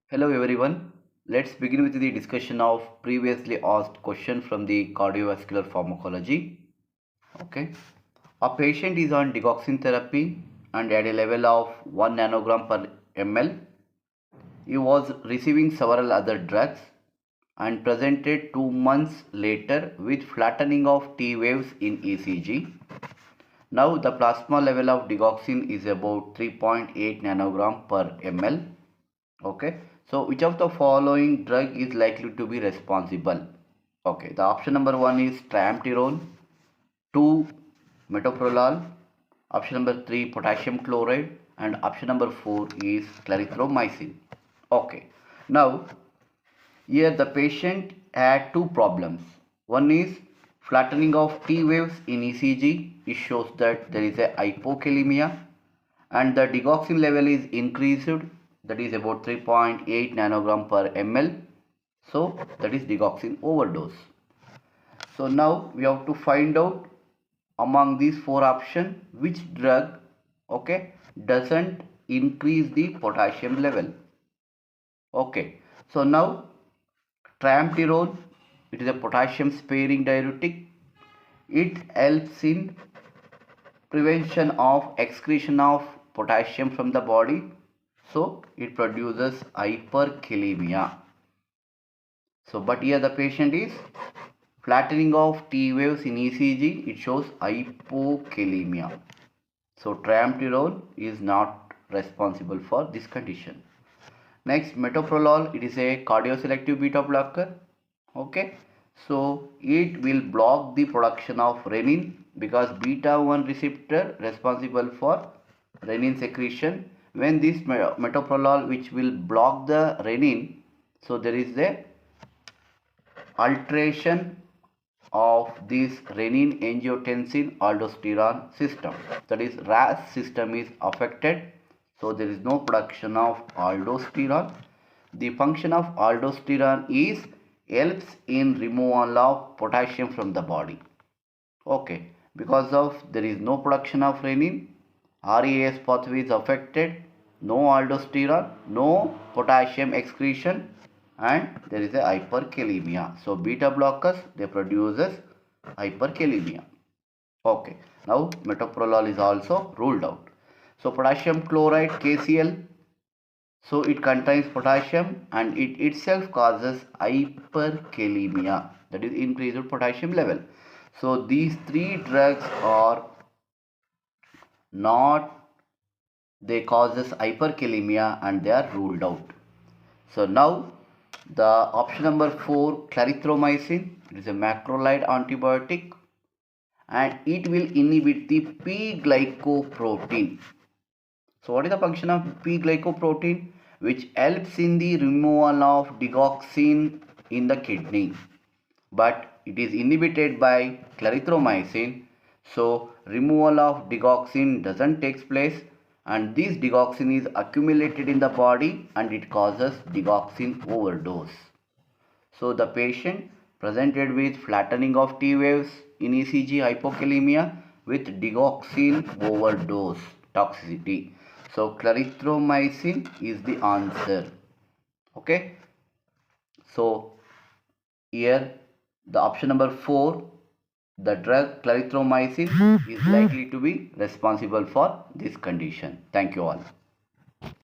Hello everyone. Let's begin with the discussion of previously asked question from the cardiovascular pharmacology. Okay. A patient is on digoxin therapy and at a level of 1 nanogram per ml. He was receiving several other drugs and presented 2 months later with flattening of T waves in ECG. Now the plasma level of digoxin is about 3.8 nanogram per ml. Okay, so which of the following drug is likely to be responsible? Okay, the option number 1 is triamterone, 2 metoprolol, option number 3 potassium chloride, and option number 4 is clarithromycin. Okay, now here the patient had two problems. One is flattening of T waves in ECG. It shows that there is a hypokalemia and the digoxin level is increased, that is about 3.8 nanogram per ml. So that is digoxin overdose. So now we have to find out among these four options which drug, okay, doesn't increase the potassium level. Okay, so now triamterone, it is a potassium sparing diuretic. It helps in prevention of excretion of potassium from the body, so it produces hyperkalemia. So but here the patient is flattening of T waves in ECG, it shows hypokalemia. So triamterone is not responsible for this condition. Next, metoprolol, it is a cardioselective beta blocker. Okay, so it will block the production of renin because beta 1 receptor responsible for renin secretion. When this metoprolol which will block the renin, so there is a alteration of this renin angiotensin aldosterone system, that is RAS system is affected, so there is no production of aldosterone. The function of aldosterone is helps in removal of potassium from the body. Okay, because of there is no production of renin, RAS pathway is affected, no aldosterone, no potassium excretion, and there is a hyperkalemia. So beta blockers, they produces hyperkalemia. Okay, now metoprolol is also ruled out. So potassium chloride KCl, so it contains potassium and it itself causes hyperkalemia, that is increased potassium level. So these three drugs are not, they causes hyperkalemia and they are ruled out. So now the option number 4 clarithromycin, it is a macrolide antibiotic and it will inhibit the P-glycoprotein. So what is the function of P-glycoprotein? Which helps in the removal of digoxin in the kidney, but it is inhibited by clarithromycin, so removal of digoxin doesn't take place and this digoxin is accumulated in the body and it causes digoxin overdose. So the patient presented with flattening of T waves in ECG hypokalemia with digoxin overdose toxicity. So clarithromycin is the answer. Okay. So here the option number 4, the drug clarithromycin is likely to be responsible for this condition. Thank you all.